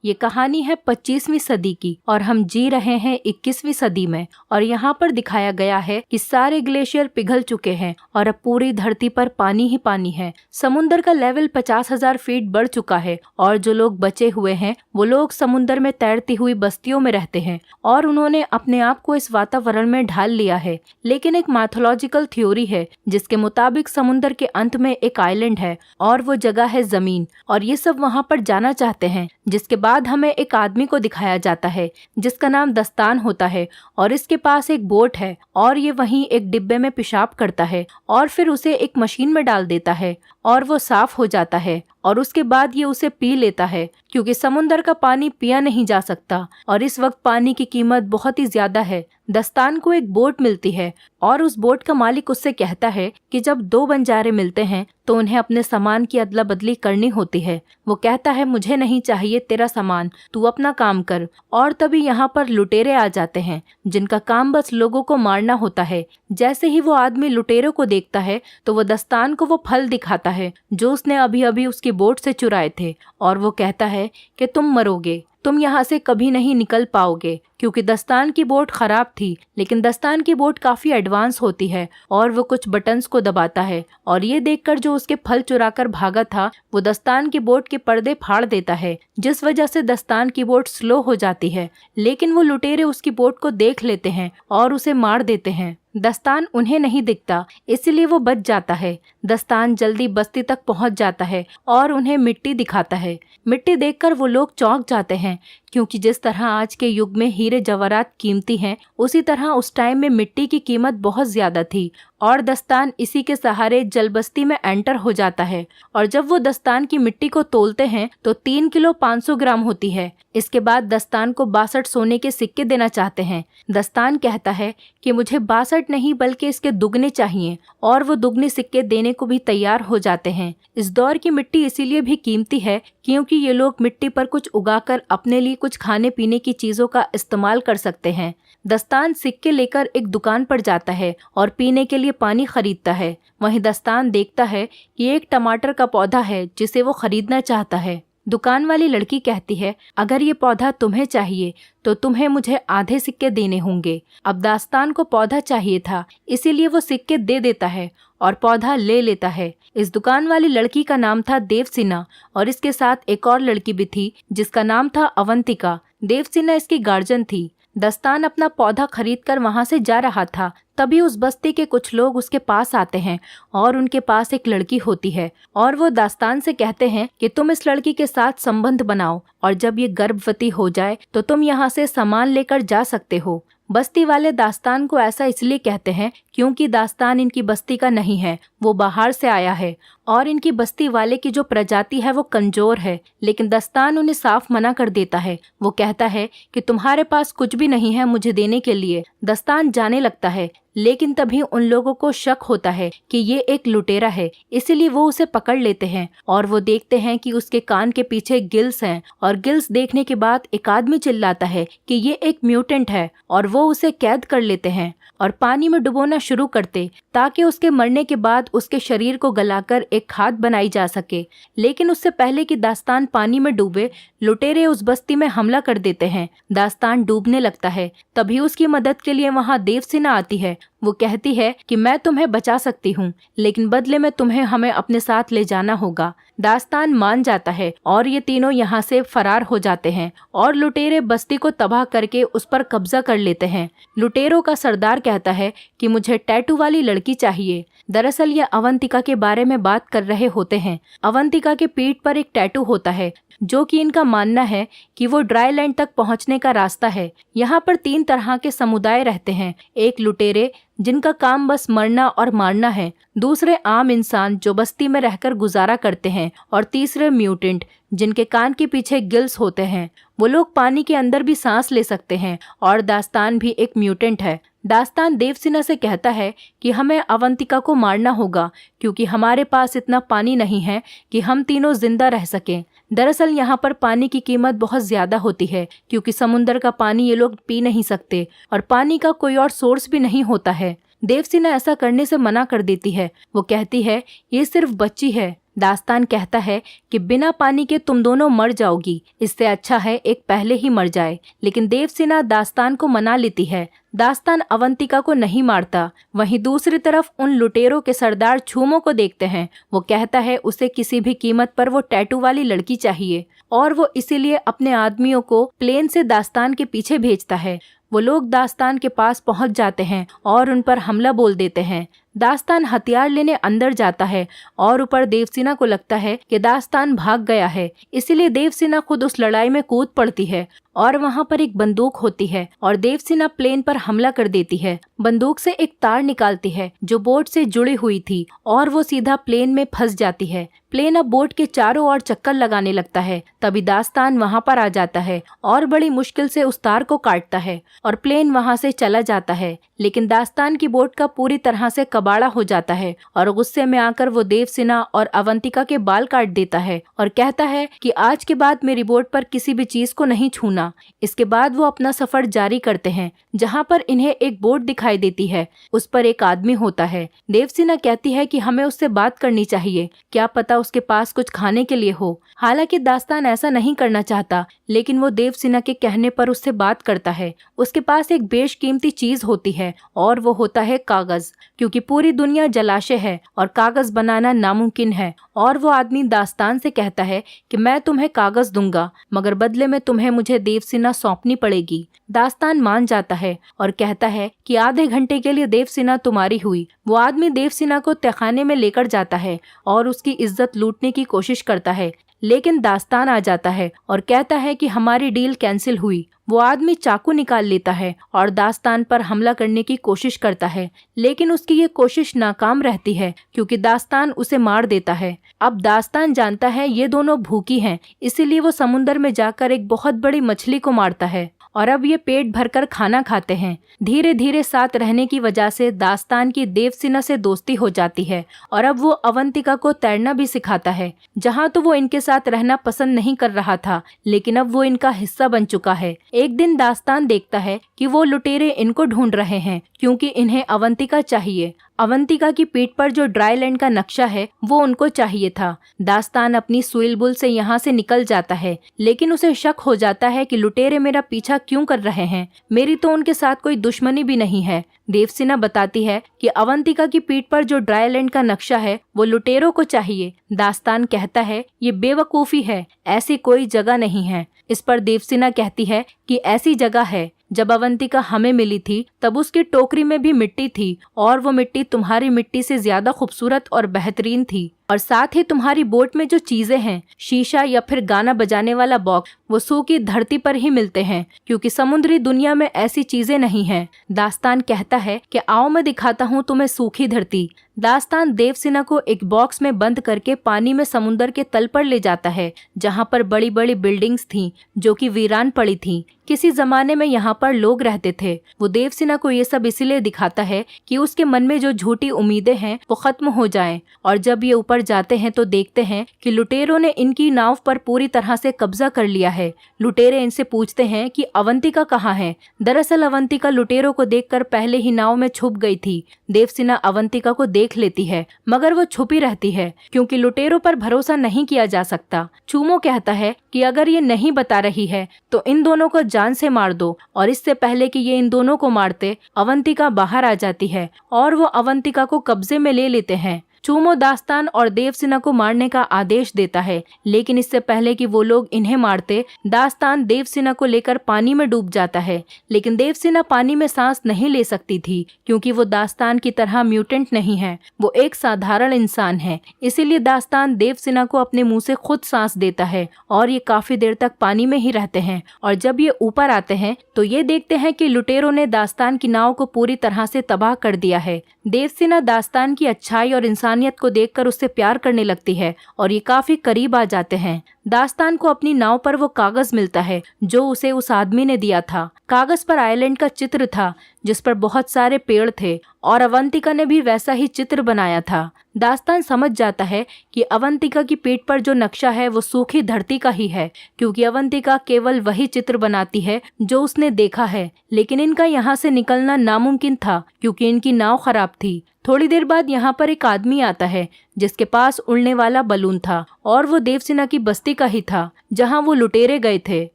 ये कहानी है 25वीं सदी की और हम जी रहे हैं 21वीं सदी में। और यहाँ पर दिखाया गया है कि सारे ग्लेशियर पिघल चुके हैं और अब पूरी धरती पर पानी ही पानी है। समुद्र का लेवल 50,000 फीट बढ़ चुका है और जो लोग बचे हुए हैं वो लोग समुद्र में तैरती हुई बस्तियों में रहते हैं और उन्होंने अपने आप को इस वातावरण में ढाल लिया है। लेकिन एक मैथोलॉजिकल थ्योरी है जिसके मुताबिक समुद्र के अंत में एक आइलैंड है और वो जगह है जमीन, और ये सब वहाँ पर जाना चाहते हैं। जिसके बाद हमें एक आदमी को दिखाया जाता है जिसका नाम दस्तान होता है और इसके पास एक बोट है और ये वहीं एक डिब्बे में पेशाब करता है और फिर उसे एक मशीन में डाल देता है और वो साफ हो जाता है और उसके बाद ये उसे पी लेता है क्योंकि समुद्र का पानी पिया नहीं जा सकता और इस वक्त पानी की कीमत बहुत ही ज्यादा है। दस्तान को एक बोट मिलती है और उस बोट का मालिक उससे कहता है कि जब दो बंजारे मिलते हैं तो उन्हें अपने सामान की अदला बदली करनी होती है। वो कहता है मुझे नहीं चाहिए तेरा सामान, तू अपना काम कर। और तभी यहाँ पर लुटेरे आ जाते हैं जिनका काम बस लोगों को मारना होता है। जैसे ही वो आदमी लुटेरों को देखता है तो वो दस्तान को वो फल दिखाता है जो उसने अभी अभी उसकी बोट से चुराए थे और वो कहता है कि तुम मरोगे, तुम यहाँ से कभी नहीं निकल पाओगे। क्योंकि दस्तान की बोट खराब थी, लेकिन दस्तान की बोट काफी एडवांस होती है और वो कुछ बटन्स को दबाता है और ये देखकर जो उसके फल चुराकर भागा था वो दस्तान की बोट के पर्दे फाड़ देता है, जिस वजह से दस्तान की बोट स्लो हो जाती है। लेकिन वो लुटेरे उसकी बोट को देख लेते हैं और उसे मार देते हैं। दस्तान उन्हें नहीं दिखता, इसलिए वो बच जाता है। दस्तान जल्दी बस्ती तक पहुंच जाता है और उन्हें मिट्टी दिखाता है। मिट्टी देखकर वो लोग चौंक जाते हैं क्योंकि जिस तरह आज के युग में हीरे जवाहरात कीमती हैं, उसी तरह उस टाइम में मिट्टी की कीमत बहुत ज्यादा थी। और दस्तान इसी के सहारे जलबस्ती में एंटर हो जाता है और जब वो दस्तान की मिट्टी को तोलते हैं तो 3 किलो 500 ग्राम होती है। इसके बाद दस्तान को 62 सोने के सिक्के देना चाहते हैं। दस्तान कहता है कि मुझे 62 नहीं बल्कि इसके दुगने चाहिए और वो दुगने सिक्के देने को भी तैयार हो जाते हैं। इस दौर की मिट्टी इसीलिए भी कीमती है क्योंकि ये लोग मिट्टी पर कुछ उगाकर अपने लिए कुछ खाने पीने की चीजों का इस्तेमाल कर सकते हैं। दस्तान सिक्के लेकर एक दुकान पर जाता है और पीने के लिए पानी खरीदता है। वहीं दस्तान देखता है कि एक टमाटर का पौधा है जिसे वो खरीदना चाहता है। दुकान वाली लड़की कहती है अगर ये पौधा तुम्हें चाहिए तो तुम्हें मुझे आधे सिक्के देने होंगे। अब दस्तान को पौधा चाहिए था, इसीलिए वो सिक्के दे देता है और पौधा ले लेता है। इस दुकान वाली लड़की का नाम था देवसेना और इसके साथ एक और लड़की भी थी जिसका नाम था अवंतिका। देवसेना इसकी गार्जियन थी। दस्तान अपना पौधा खरीदकर वहां से जा रहा था, तभी उस बस्ती के कुछ लोग उसके पास आते हैं और उनके पास एक लड़की होती है और वो दस्तान से कहते हैं कि तुम इस लड़की के साथ संबंध बनाओ और जब ये गर्भवती हो जाए तो तुम यहाँ से सामान लेकर जा सकते हो। बस्ती वाले दास्तान को ऐसा इसलिए कहते हैं क्योंकि दास्तान इनकी बस्ती का नहीं है, वो बाहर से आया है और इनकी बस्ती वाले की जो प्रजाति है वो कमजोर है। लेकिन दास्तान उन्हें साफ मना कर देता है। वो कहता है कि तुम्हारे पास कुछ भी नहीं है मुझे देने के लिए। दास्तान जाने लगता है, लेकिन तभी उन लोगों को शक होता है कि ये एक लुटेरा है, इसीलिए वो उसे पकड़ लेते हैं और वो देखते हैं कि उसके कान के पीछे गिल्स हैं और गिल्स देखने के बाद एक आदमी चिल्लाता है कि ये एक म्यूटेंट है और वो उसे कैद कर लेते हैं और पानी में डुबोना शुरू करते ताकि उसके मरने के बाद उसके शरीर को गलाकर एक खाद बनाई जा सके। लेकिन उससे पहले कि दास्तान पानी में डूबे, लुटेरे उस बस्ती में हमला कर देते हैं। दास्तान डूबने लगता है, तभी उसकी मदद के लिए वहां देवसेना आती है। वो कहती है कि मैं तुम्हें बचा सकती हूँ, लेकिन बदले में तुम्हें हमें अपने साथ ले जाना होगा। दास्तान मान जाता है और ये तीनों यहाँ से फरार हो जाते हैं और लुटेरे बस्ती को तबाह करके उस पर कब्जा कर लेते हैं। लुटेरों का सरदार कहता है कि मुझे टैटू वाली लड़की चाहिए। दरअसल ये अवंतिका के बारे में बात कर रहे होते हैं। अवंतिका के पीठ पर एक टैटू होता है जो कि इनका मानना है कि वो ड्राई लैंड तक पहुंचने का रास्ता है। यहाँ पर 3 तरह के समुदाय रहते हैं। एक लुटेरे जिनका काम बस मरना और मारना है, दूसरे आम इंसान जो बस्ती में रहकर गुजारा करते हैं और तीसरे म्यूटेंट जिनके कान के पीछे गिल्स होते हैं। वो लोग पानी के अंदर भी सांस ले सकते हैं और दास्तान भी एक म्यूटेंट है। दास्तान देवसेना से कहता है कि हमें अवंतिका को मारना होगा क्योंकि हमारे पास इतना पानी नहीं है कि हम तीनों जिंदा रह सकें। दरअसल यहाँ पर पानी की कीमत बहुत ज्यादा होती है क्योंकि समुद्र का पानी ये लोग पी नहीं सकते और पानी का कोई और सोर्स भी नहीं होता है। देवसेना ऐसा करने से मना कर देती है। वो कहती है ये सिर्फ बच्ची है, दास्तान कहता है कि बिना पानी के तुम दोनों मर जाओगी, इससे अच्छा है एक पहले ही मर जाए। लेकिन देवसेना दास्तान को मना लेती है। दास्तान अवंतिका को नहीं मारता। वहीं दूसरी तरफ उन लुटेरों के सरदार छूमो को देखते हैं। वो कहता है उसे किसी भी कीमत पर वो टैटू वाली लड़की चाहिए और वो इसीलिए अपने आदमियों को प्लेन से दास्तान के पीछे भेजता है। वो लोग दास्तान के पास पहुंच जाते हैं और उन पर हमला बोल देते हैं। दास्तान हथियार लेने अंदर जाता है और ऊपर देवसेना को लगता है कि दास्तान भाग गया है, इसीलिए देवसेना खुद उस लड़ाई में कूद पड़ती है और वहां पर एक बंदूक होती है और देवसेना प्लेन पर हमला कर देती है। बंदूक से एक तार निकालती है जो बोट से जुड़ी हुई थी और वो सीधा प्लेन में फंस जाती है। प्लेन अब बोट के चारों ओर चक्कर लगाने लगता है। तभी दास्तान वहां पर आ जाता है और बड़ी मुश्किल से उस तार को काटता है और प्लेन वहां से चला जाता है। लेकिन दास्तान की बोट का पूरी तरह से कबाड़ा हो जाता है और गुस्से में आकर वो देवसेना और अवंतिका के बाल काट देता है और कहता है कि आज के बाद मेरी बोट पर किसी भी चीज को नहीं छूना। इसके बाद वो अपना सफर जारी करते हैं, जहाँ पर इन्हें एक बोट दिखाई देती है। उस पर एक आदमी होता है। देवसेना कहती है कि हमें उससे बात करनी चाहिए, क्या पता उसके पास कुछ खाने के लिए हो। हालांकि दास्तान ऐसा नहीं करना चाहता, लेकिन वो देवसेना के कहने पर उससे बात करता है। उसके पास एक बेशकीमती चीज होती है और वो होता है कागज, क्योंकि पूरी दुनिया जलाशय है और कागज बनाना नामुमकिन है। और वो आदमी दास्तान से कहता है कि मैं तुम्हें कागज दूंगा, मगर बदले में तुम्हें मुझे देवसेना सौंपनी पड़ेगी। दास्तान मान जाता है और कहता है कि आधे घंटे के लिए देवसेना तुम्हारी हुई। वो आदमी देवसेना को तहखाने में लेकर जाता है और उसकी इज्जत लूटने की कोशिश करता है, लेकिन दास्तान आ जाता है और कहता है कि हमारी डील कैंसिल हुई। वो आदमी चाकू निकाल लेता है और दास्तान पर हमला करने की कोशिश करता है, लेकिन उसकी ये कोशिश नाकाम रहती है क्योंकि दास्तान उसे मार देता है। अब दास्तान जानता है ये दोनों भूखी हैं, इसीलिए वो समुंदर में जाकर एक बहुत बड़ी मछली को मारता है और अब ये पेट भरकर खाना खाते हैं। धीरे धीरे साथ रहने की वजह से दास्तान की देवसेना से दोस्ती हो जाती है और अब वो अवंतिका को तैरना भी सिखाता है। जहाँ तो वो इनके साथ रहना पसंद नहीं कर रहा था, लेकिन अब वो इनका हिस्सा बन चुका है। एक दिन दास्तान देखता है कि वो लुटेरे इनको ढूंढ रहे हैं क्योंकि इन्हें अवंतिका चाहिए। अवंतिका की पीठ पर जो ड्राई लैंड का नक्शा है वो उनको चाहिए था। दास्तान अपनी सुइल बुल से यहाँ से निकल जाता है, लेकिन उसे शक हो जाता है कि लुटेरे मेरा पीछा क्यों कर रहे हैं, मेरी तो उनके साथ कोई दुश्मनी भी नहीं है। देवसेना बताती है कि अवंतिका की पीठ पर जो ड्राई लैंड का नक्शा है वो लुटेरों को चाहिए। दास्तान कहता है ये बेवकूफी है, ऐसी कोई जगह नहीं है। इस पर देवसेना कहती है कि ऐसी जगह है। जब अवंतिका हमें मिली थी तब उसकी टोकरी में भी मिट्टी थी और वो मिट्टी तुम्हारी मिट्टी से ज्यादा खूबसूरत और बेहतरीन थी। और साथ ही तुम्हारी बोट में जो चीजें हैं, शीशा या फिर गाना बजाने वाला बॉक्स, वो सूखी धरती पर ही मिलते हैं क्योंकि समुद्री दुनिया में ऐसी चीजें नहीं हैं। दास्तान कहता है कि आओ मैं दिखाता हूँ तुम्हें सूखी धरती। दास्तान देवसेना को एक बॉक्स में बंद करके पानी में समुद्र के तल पर ले जाता है, जहाँ पर बड़ी बड़ी बिल्डिंग्स थीं जो कि वीरान पड़ी थीं। किसी जमाने में यहाँ पर लोग रहते थे। वो देवसेना को ये सब इसलिए दिखाता है कि उसके मन में जो झूठी उम्मीदें हैं वो खत्म हो जाएं। और जब ये ऊपर जाते हैं तो देखते हैं कि लुटेरों ने इनकी नाव पर पूरी तरह से कब्जा कर लिया है। लुटेरे इनसे पूछते हैं कि अवंतिका कहाँ है। दरअसल अवंतिका लुटेरों को देखकर पहले ही नाव में छुप गई थी। देवसेना अवंतिका को देख लेती है, मगर वो छुपी रहती है क्योंकि लुटेरों पर भरोसा नहीं किया जा सकता। छूमो कहता है कि अगर ये नहीं बता रही है तो इन दोनों को जान से मार दो। और इससे पहले कि ये इन दोनों को मारते, अवंतिका बाहर आ जाती है और वो अवंतिका को कब्जे में ले लेते हैं। छूमो दास्तान और देवसेना को मारने का आदेश देता है, लेकिन इससे पहले कि वो लोग इन्हें मारते, दास्तान देवसेना को लेकर पानी में डूब जाता है। लेकिन देवसेना पानी में सांस नहीं ले सकती थी क्योंकि वो दास्तान की तरह म्यूटेंट नहीं है, वो एक साधारण इंसान है। इसीलिए दास्तान देवसेना को अपने मुंह से खुद सांस देता है और ये काफी देर तक पानी में ही रहते हैं। और जब ये ऊपर आते हैं तो ये देखते हैं कि लुटेरों ने दास्तान की नाव को पूरी तरह से तबाह कर दिया है। देवसेना दास्तान की अच्छाई और इंसानियत को देखकर उससे प्यार करने लगती है और ये काफी करीब आ जाते हैं। दास्तान को अपनी नाव पर वो कागज मिलता है जो उसे उस आदमी ने दिया था। कागज पर आइलैंड का चित्र था जिस पर बहुत सारे पेड़ थे और अवंतिका ने भी वैसा ही चित्र बनाया था। दास्तान समझ जाता है कि अवंतिका की पीठ पर जो नक्शा है वो सूखी धरती का ही है, क्योंकि अवंतिका केवल वही चित्र बनाती है जो उसने देखा है। लेकिन इनका यहाँ से निकलना नामुमकिन था क्योंकि इनकी नाव खराब थी। थोड़ी देर बाद यहाँ पर एक आदमी आता है जिसके पास उड़ने वाला बलून था और वो देवसेना की बस्ती का ही था जहाँ वो लुटेरे गए थे,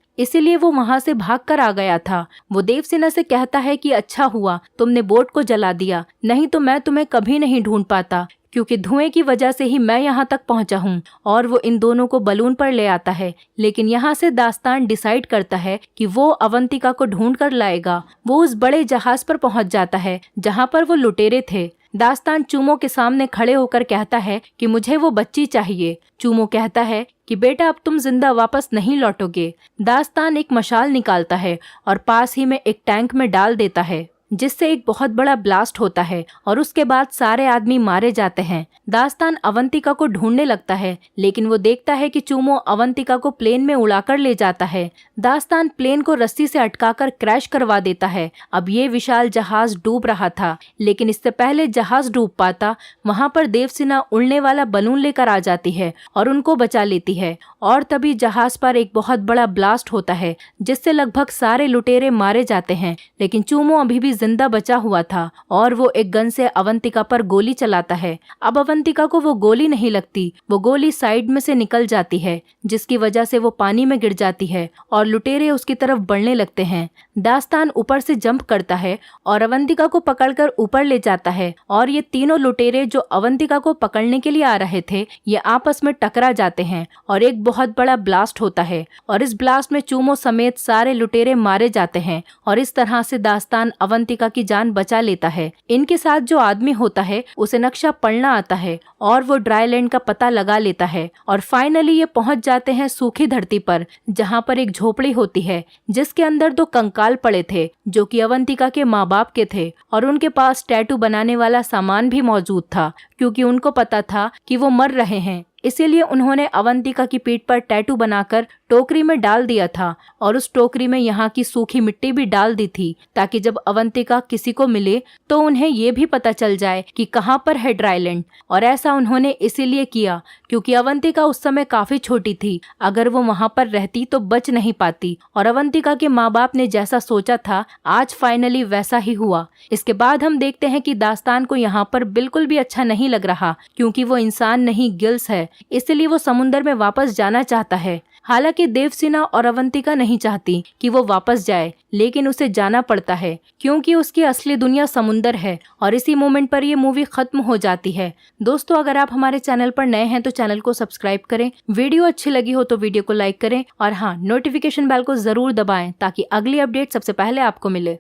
इसीलिए वो वहां से भागकर आ गया था। वो देवसेना से कहता है कि अच्छा हुआ तुमने बोट को जला दिया, नहीं तो मैं तुम्हें कभी नहीं ढूंढ पाता, क्योंकि धुएं की वजह से ही मैं यहाँ तक पहुँचा हूँ। और वो इन दोनों को बलून पर ले आता है। लेकिन यहाँ से दास्तान डिसाइड करता है कि वो अवंतिका को ढूंढ कर लाएगा। वो उस बड़े जहाज पर पहुँच जाता है जहाँ पर वो लुटेरे थे। दास्तान चूमो के सामने खड़े होकर कहता है कि मुझे वो बच्ची चाहिए। चूमो कहता है कि बेटा अब तुम जिंदा वापस नहीं लौटोगे। दास्तान एक मशाल निकालता है और पास ही में एक टैंक में डाल देता है जिससे एक बहुत बड़ा ब्लास्ट होता है और उसके बाद सारे आदमी मारे जाते हैं। दास्तान अवंतिका को ढूंढने लगता है लेकिन वो देखता है कि चूमो अवंतिका को प्लेन में उड़ाकर ले जाता है। दास्तान प्लेन को रस्सी से अटकाकर क्रैश करवा देता है। अब ये विशाल जहाज डूब रहा था, लेकिन इससे पहले जहाज डूब पाता वहाँ पर देवसेना उड़ने वाला बलून लेकर आ जाती है और उनको बचा लेती है। और तभी जहाज पर एक बहुत बड़ा ब्लास्ट होता है जिससे लगभग सारे लुटेरे मारे जाते हैं। लेकिन चूमो अभी भी जिंदा बचा हुआ था और वो एक गन से अवंतिका पर गोली चलाता है। अब अवंतिका को वो गोली नहीं लगती, वो गोली साइड में से निकल जाती है जिसकी वजह से वो पानी में गिर जाती है और लुटेरे उसकी तरफ बढ़ने लगते हैं। दास्तान ऊपर से जंप करता है और अवंतिका को पकड़कर ऊपर ले जाता है और ये तीनों लुटेरे जो अवंतिका को पकड़ने के लिए आ रहे थे ये आपस में टकरा जाते हैं और एक बहुत बड़ा ब्लास्ट होता है और इस ब्लास्ट में चूमो समेत सारे लुटेरे मारे जाते हैं और इस तरह से दास्तान अवंतिका की जान बचा लेता है। इनके साथ जो आदमी होता है उसे नक्शा पढ़ना आता है और वो ड्राईलैंड का पता लगा लेता है और फाइनली ये पहुंच जाते हैं सूखी धरती पर जहाँ पर एक झोपड़ी होती है जिसके अंदर दो कंकाल पड़े थे जो कि अवंतिका के माँ बाप के थे और उनके पास टैटू बनाने वाला सामान भी मौजूद था, क्योंकि उनको पता था कि वो मर रहे हैं। इसीलिए उन्होंने अवंतिका की पीठ पर टैटू बनाकर टोकरी में डाल दिया था और उस टोकरी में यहाँ की सूखी मिट्टी भी डाल दी थी ताकि जब अवंतिका किसी को मिले तो उन्हें ये भी पता चल जाए कि कहाँ पर है ड्राईलैंड। और ऐसा उन्होंने इसीलिए किया क्योंकि अवंतिका उस समय काफी छोटी थी, अगर वो वहाँ पर रहती तो बच नहीं पाती। और अवंतिका के माँ बाप ने जैसा सोचा था आज फाइनली वैसा ही हुआ। इसके बाद हम देखते हैं कि दास्तान को यहाँ पर बिल्कुल भी अच्छा नहीं लग रहा, क्योंकि वो इंसान नहीं गिल्स है, इसलिए वो समुंदर में वापस जाना चाहता है। हालांकि देवसेना और अवंतिका नहीं चाहती कि वो वापस जाए, लेकिन उसे जाना पड़ता है क्योंकि उसकी असली दुनिया समुंदर है। और इसी मोमेंट पर ये मूवी खत्म हो जाती है। दोस्तों, अगर आप हमारे चैनल पर नए हैं तो चैनल को सब्सक्राइब करें, वीडियो अच्छी लगी हो तो वीडियो को लाइक करें और हाँ, नोटिफिकेशन बेल को जरूर दबाएं ताकि अगली अपडेट सबसे पहले आपको मिले।